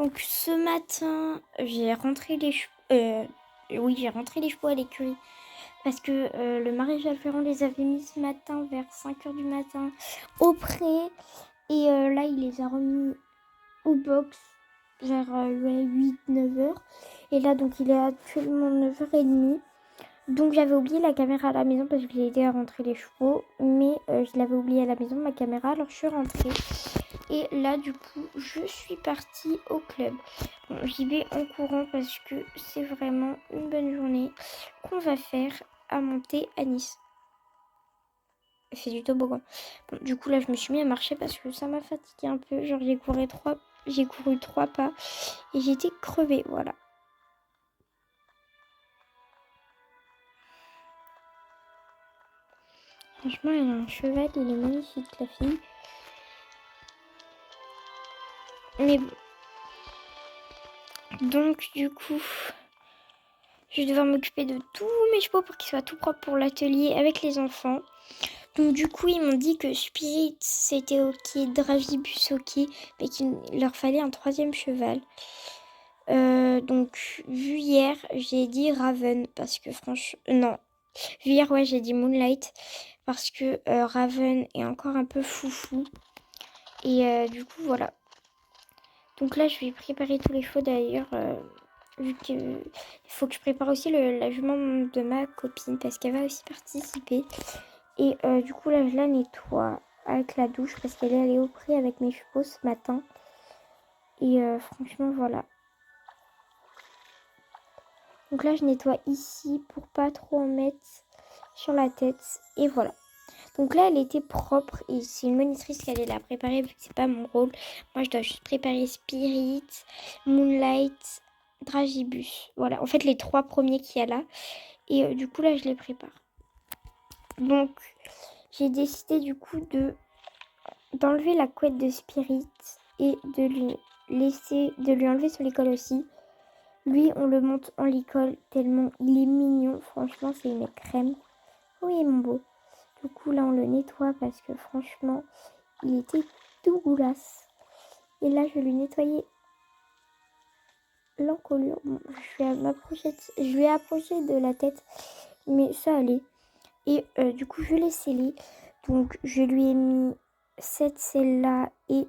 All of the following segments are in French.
Donc ce matin, j'ai rentré les chevaux. J'ai rentré les chevaux à l'écurie parce que le maréchal Ferrand les avait mis ce matin vers 5h du matin au pré. Et là, il les a remis au box vers 8-9h. Et là, donc, il est actuellement 9h30. Donc, j'avais oublié la caméra à la maison parce que j'ai aidé à rentrer les chevaux. Mais je l'avais oublié à la maison, ma caméra. Alors, je suis rentrée. Et là, du coup, je suis partie au club. Bon, j'y vais en courant parce que c'est vraiment une bonne journée qu'on va faire à monter à Nice. C'est du toboggan. Bon, du coup, là, je me suis mis à marcher parce que ça m'a fatigué un peu. Genre, j'ai couru 3 pas et j'étais crevée, voilà. Franchement, elle a un cheval, il est magnifique, la fille. Mais bon. Donc, du coup, je vais devoir m'occuper de tous mes chevaux pour qu'ils soient tout propres pour l'atelier avec les enfants. Donc, du coup, ils m'ont dit que Spirit, c'était ok, Dragibus, ok, mais qu'il leur fallait un 3e cheval. Donc, vu hier, j'ai dit Raven, parce que franchement... Non. Vu hier, ouais, j'ai dit Moonlight, parce que Raven est encore un peu foufou. Et du coup, voilà. Donc là, je vais préparer tous les chevaux d'ailleurs, vu qu'il faut que je prépare aussi la jument de ma copine, parce qu'elle va aussi participer. Et du coup, là, je la nettoie avec la douche, parce qu'elle est allée au pré avec mes chevaux ce matin. Et franchement, voilà. Donc là, je nettoie ici pour pas trop en mettre sur la tête. Et voilà. Donc là, elle était propre et c'est une monitrice qui allait la préparer vu que c'est pas mon rôle. Moi, je dois juste préparer Spirit, Moonlight, Dragibus. Voilà, en fait, les 3 premiers qu'il y a là. Et du coup, là, je les prépare. Donc, j'ai décidé du coup d'enlever la couette de Spirit et de lui enlever son licol aussi. Lui, on le monte en licol tellement il est mignon. Franchement, c'est une crème. Oui, mon beau. Du coup, là, on le nettoie parce que franchement, il était tout goulasse. Et là, je vais lui nettoyer l'encolure. Bon, je vais approcher de la tête, mais ça allait. Et du coup, je l'ai scellé. Donc, je lui ai mis cette selle-là et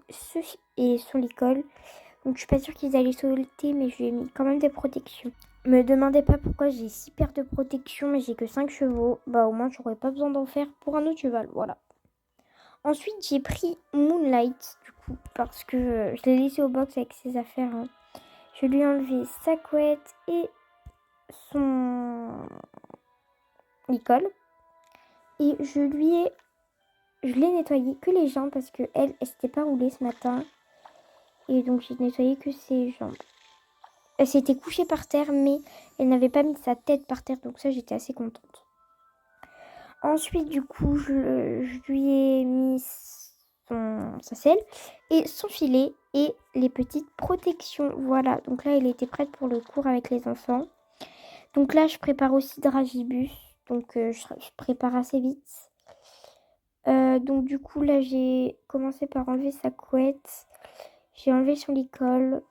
son licol. Donc, je suis pas sûre qu'ils allaient sauter, mais je lui ai mis quand même des protections. Me demandez pas pourquoi j'ai 6 paires de protections, mais j'ai que 5 chevaux. Bah, au moins, j'aurais pas besoin d'en faire pour un autre cheval. Voilà. Ensuite, j'ai pris Moonlight, du coup, parce que je l'ai laissé au box avec ses affaires. Hein. Je lui ai enlevé sa couette et son licol. Et je l'ai nettoyé que les jambes parce que elle s'était pas roulée ce matin. Et donc, j'ai nettoyé que ses jambes. Elle s'était couchée par terre, mais elle n'avait pas mis sa tête par terre. Donc ça, j'étais assez contente. Ensuite, du coup, je lui ai mis sa selle et son filet et les petites protections. Voilà, donc là, elle était prête pour le cours avec les enfants. Donc là, je prépare aussi Dragibus. Donc, je prépare assez vite. Donc, du coup, là, j'ai commencé par enlever sa couette. J'ai enlevé son licol.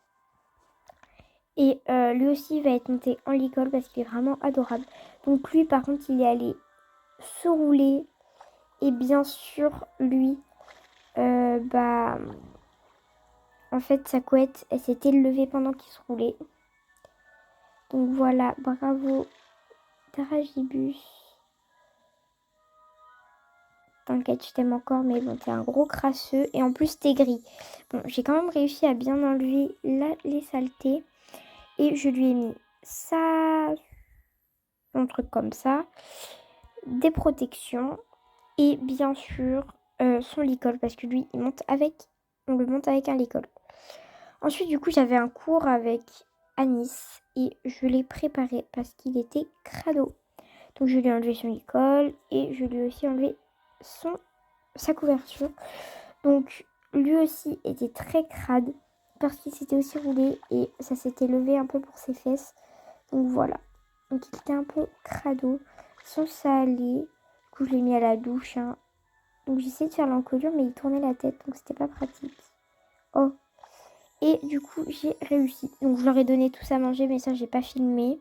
Et lui aussi, il va être monté en licol parce qu'il est vraiment adorable. Donc, lui, par contre, il est allé se rouler. Et bien sûr, lui, en fait, sa couette, elle s'était levée pendant qu'il se roulait. Donc voilà, bravo, Dragibus. T'inquiète, je t'aime encore, mais bon, t'es un gros crasseux. Et en plus, t'es gris. Bon, j'ai quand même réussi à bien enlever les saletés. Et je lui ai mis ça, un truc comme ça, des protections. Et bien sûr, son licol, parce que lui, on le monte avec un licol. Ensuite, du coup, j'avais un cours avec Anis et je l'ai préparé parce qu'il était crado. Donc, je lui ai enlevé son licol et je lui ai aussi enlevé sa couverture. Donc, lui aussi était très crade parce qu'il s'était aussi roulé et ça s'était levé un peu pour ses fesses. Donc, voilà. Donc, il était un peu crado. Sans ça allait. Du coup, je l'ai mis à la douche. Hein. Donc, j'essayais de faire l'encolure, mais il tournait la tête, donc c'était pas pratique. Oh! Et du coup, j'ai réussi. Donc, je leur ai donné tout ça à manger, mais ça, j'ai pas filmé.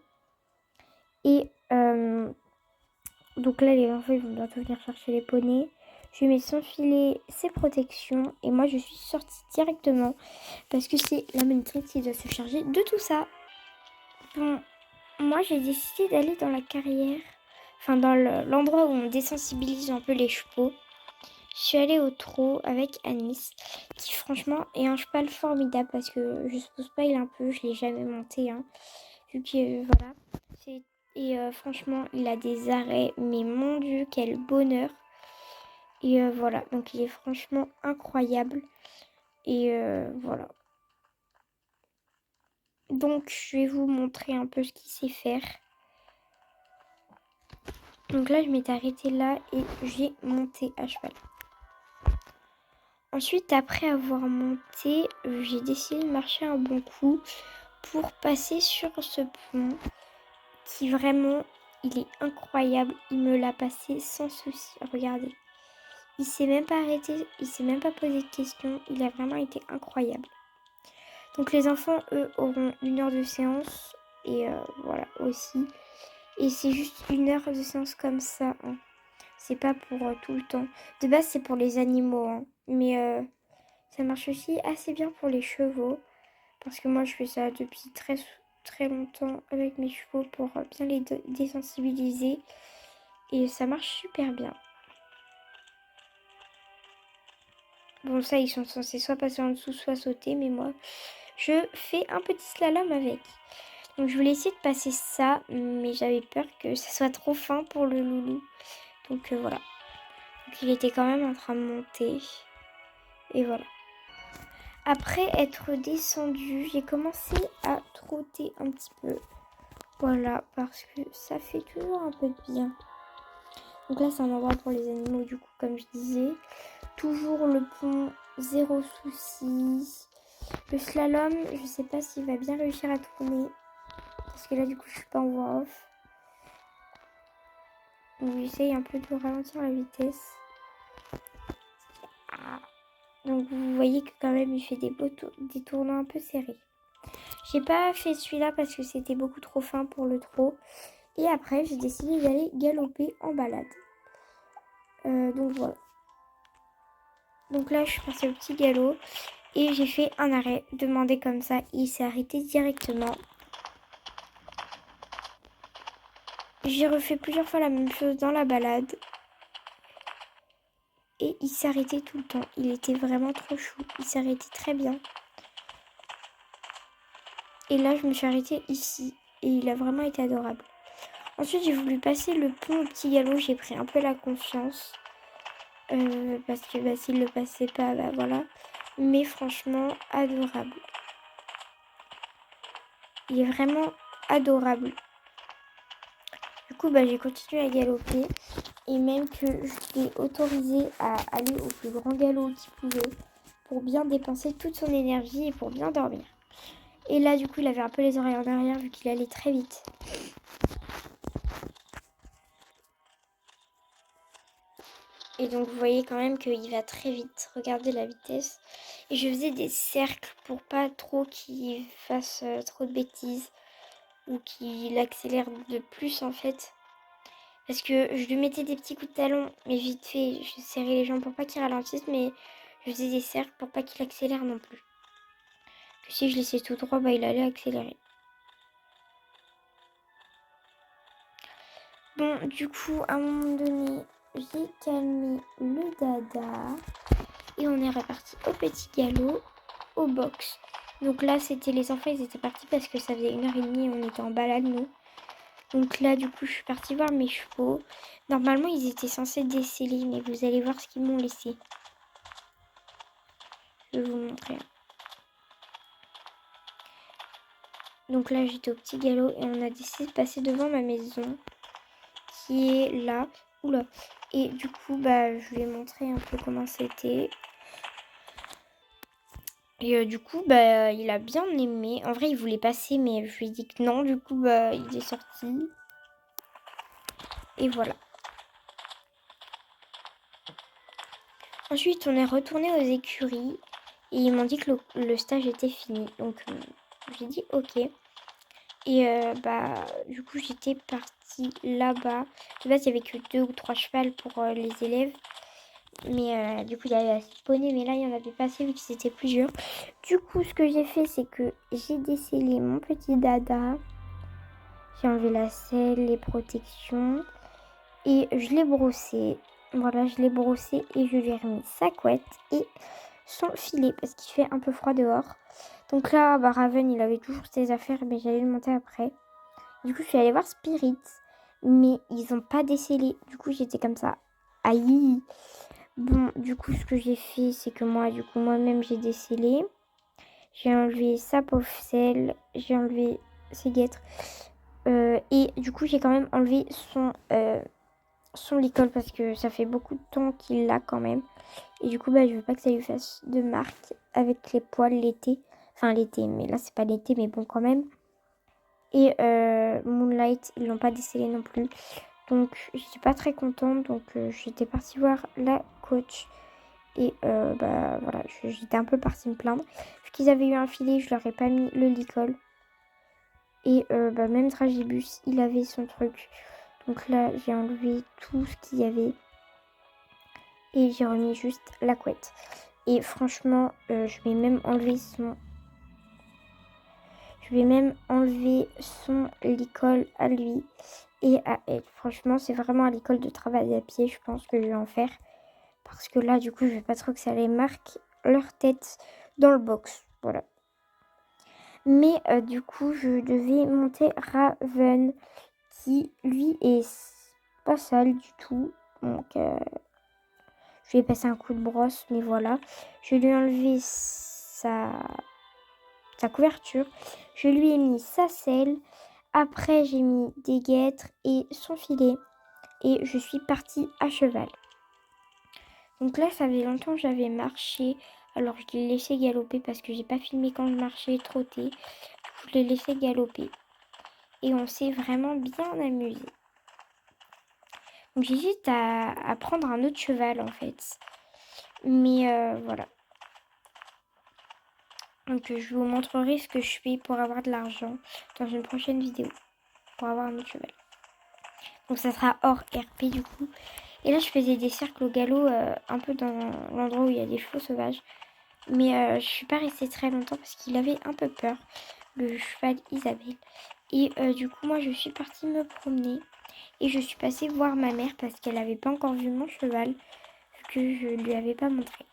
Et donc là, les enfants, ils vont bientôt venir chercher les poneys. Je lui ai mis son filet, ses protections. Et moi, je suis sortie directement parce que c'est la monitrice qui doit se charger de tout ça. Bon, moi, j'ai décidé d'aller dans la carrière. Enfin, dans l'endroit où on désensibilise un peu les chevaux. Je suis allée au trot avec Anis, qui franchement est un cheval formidable parce que je suppose pas il un peu, je l'ai jamais monté, hein, vu que voilà. Et franchement, il a des arrêts, mais mon Dieu, quel bonheur. Et voilà, donc il est franchement incroyable. Et voilà. Donc je vais vous montrer un peu ce qu'il sait faire. Donc là, je m'étais arrêtée là et j'ai monté à cheval. Ensuite, après avoir monté, j'ai décidé de marcher un bon coup pour passer sur ce pont qui vraiment, il est incroyable. Il me l'a passé sans souci. Regardez. Il s'est même pas arrêté, il s'est même pas posé de questions. Il a vraiment été incroyable. Donc les enfants, eux, auront 1 heure de séance. Et voilà aussi. Et c'est juste 1 heure de séance comme ça. Hein. C'est pas pour tout le temps. De base, c'est pour les animaux. Hein. Mais ça marche aussi assez bien pour les chevaux. Parce que moi, je fais ça depuis très longtemps avec mes chevaux pour bien les désensibiliser. Et ça marche super bien. Bon, ça, ils sont censés soit passer en dessous, soit sauter. Mais moi, je fais un petit slalom avec. Donc, je voulais essayer de passer ça. Mais j'avais peur que ça soit trop fin pour le loulou. Donc, voilà. Donc, il était quand même en train de monter. Et voilà. Après être descendue, j'ai commencé à trotter un petit peu. Voilà, parce que ça fait toujours un peu de bien. Donc là, c'est un endroit pour les animaux, du coup, comme je disais. Toujours le pont, zéro souci. Le slalom, je sais pas s'il va bien réussir à tourner. Parce que là, du coup, je suis pas en voix off. Donc j'essaye un peu de ralentir la vitesse. Ah. Donc vous voyez que quand même, il fait des tournants un peu serrés. J'ai pas fait celui-là parce que c'était beaucoup trop fin pour le trot. Et après, j'ai décidé d'aller galoper en balade. Donc voilà. Donc là, je suis passée au petit galop. Et j'ai fait un arrêt demandé comme ça. Il s'est arrêté directement. J'ai refait plusieurs fois la même chose dans la balade. Et il s'est arrêté tout le temps. Il était vraiment trop chou. Il s'est arrêté très bien. Et là, je me suis arrêtée ici. Et il a vraiment été adorable. Ensuite, j'ai voulu passer le pont au petit galop. J'ai pris un peu la confiance. Parce que s'il ne le passait pas, voilà. Mais franchement, adorable. Il est vraiment adorable. Du coup, j'ai continué à galoper. Et même que je l'ai autorisé à aller au plus grand galop qu'il pouvait. Pour bien dépenser toute son énergie et pour bien dormir. Et là, du coup, il avait un peu les oreilles en arrière vu qu'il allait très vite. Et donc, vous voyez quand même qu'il va très vite. Regardez la vitesse. Et je faisais des cercles pour pas trop qu'il fasse trop de bêtises. Ou qu'il accélère de plus, en fait. Parce que je lui mettais des petits coups de talon. Mais vite fait, je serrais les jambes pour pas qu'il ralentisse. Mais je faisais des cercles pour pas qu'il accélère non plus. Que si je laissais tout droit, il allait accélérer. Bon, du coup, à un moment donné, j'ai calmé le dada. Et on est reparti au petit galop, au box. Donc là, c'était les enfants, ils étaient partis parce que ça faisait 1 heure et demie et on était en balade, nous. Donc là, du coup, je suis partie voir mes chevaux. Normalement, ils étaient censés déceler, mais vous allez voir ce qu'ils m'ont laissé. Je vais vous montrer. Donc là, j'étais au petit galop et on a décidé de passer devant ma maison, qui est là. Oula. Et du coup, je lui ai montré un peu comment c'était. Et du coup, il a bien aimé. En vrai, il voulait passer, mais je lui ai dit que non. Du coup, il est sorti. Et voilà. Ensuite, on est retourné aux écuries. Et ils m'ont dit que le stage était fini. Donc j'ai dit ok. Et du coup j'étais partie là-bas. De base il n'y avait que 2 ou 3 chevals pour les élèves. Mais du coup il y avait assez de poneys. Mais là il n'y en avait pas assez vu que c'était plusieurs. Du coup ce que j'ai fait c'est que j'ai décellé mon petit dada. J'ai enlevé la selle, les protections. Et je l'ai brossé. Voilà, je l'ai brossé et je lui ai remis sa couette et son filet parce qu'il fait un peu froid dehors. Donc là, Raven, il avait toujours ses affaires, mais j'allais le monter après. Du coup, je suis allée voir Spirit, mais ils n'ont pas décellé. Du coup, j'étais comme ça. Aïe. Bon, du coup, ce que j'ai fait, c'est que moi-même, j'ai décellé. J'ai enlevé sa pauvre selle, j'ai enlevé ses guêtres. Et du coup, j'ai quand même enlevé son licol parce que ça fait beaucoup de temps qu'il l'a quand même. Et du coup, je veux pas que ça lui fasse de marque avec les poils l'été. Enfin, l'été, mais là, c'est pas l'été, mais bon, quand même. Et Moonlight, ils l'ont pas décellé non plus. Donc, j'étais pas très contente. Donc, j'étais partie voir la coach. Et voilà, j'étais un peu partie me plaindre. Vu qu'ils avaient eu un filet, je leur ai pas mis le licol. Et même Dragibus, il avait son truc. Donc là, j'ai enlevé tout ce qu'il y avait. Et j'ai remis juste la couette. Et franchement, je vais même enlever son licol à lui et à elle. Franchement, c'est vraiment à l'école de travail à pied, je pense que je vais en faire. Parce que là, du coup, je veux pas trop que ça les marque leur tête dans le box. Voilà. Mais du coup, je devais monter Raven, qui lui est pas sale du tout. Donc, je lui ai passé un coup de brosse, mais voilà. Je lui ai enlevé sa couverture. Je lui ai mis sa selle. Après, j'ai mis des guêtres et son filet. Et je suis partie à cheval. Donc là, ça faisait longtemps que j'avais marché. Alors, je l'ai laissé galoper parce que j'ai pas filmé quand je marchais, trotté. Je l'ai laissé galoper. Et on s'est vraiment bien amusé. Donc, j'hésite à prendre un autre cheval, en fait. Mais voilà. Donc je vous montrerai ce que je fais pour avoir de l'argent dans une prochaine vidéo. Pour avoir un autre cheval. Donc ça sera hors RP du coup. Et là je faisais des cercles au galop un peu dans l'endroit où il y a des chevaux sauvages. Mais je suis pas restée très longtemps parce qu'il avait un peu peur. Le cheval Isabelle. Et du coup moi je suis partie me promener. Et je suis passée voir ma mère parce qu'elle n'avait pas encore vu mon cheval. Vu que je ne lui avais pas montré.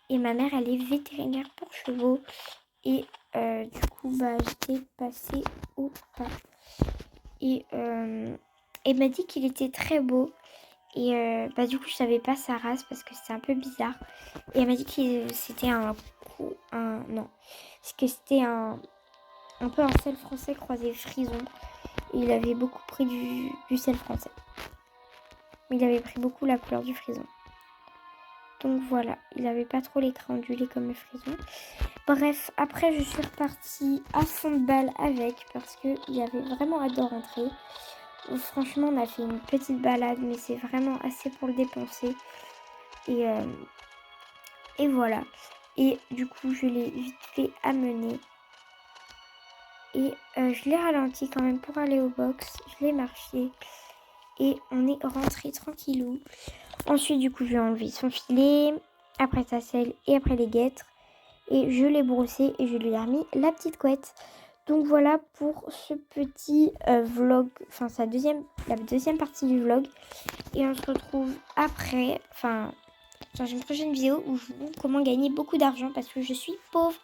Et ma mère, elle est vétérinaire pour chevaux. Et du coup, j'étais passée au pas. Et elle m'a dit qu'il était très beau. Et du coup, je savais pas sa race parce que c'est un peu bizarre. Et elle m'a dit que c'était un peu un sel français croisé frison. Et il avait beaucoup pris du sel français. Mais il avait pris beaucoup la couleur du frison. Donc voilà, il n'avait pas trop l'écran ondulé comme le frison. Bref, après je suis repartie à fond de balle avec parce qu'il y avait vraiment hâte de rentrer. Franchement, on a fait une petite balade, mais c'est vraiment assez pour le dépenser. Et voilà. Et du coup, je l'ai vite fait amener. Et je l'ai ralenti quand même pour aller au box. Je l'ai marché. Et on est rentré tranquillou. Ensuite, du coup, je lui ai enlevé son filet, après sa selle et après les guêtres. Et je l'ai brossé et je lui ai remis la petite couette. Donc voilà pour ce petit vlog, enfin la deuxième partie du vlog. Et on se retrouve après, dans une prochaine vidéo où je vous montre comment gagner beaucoup d'argent parce que je suis pauvre.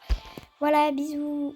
Voilà, bisous.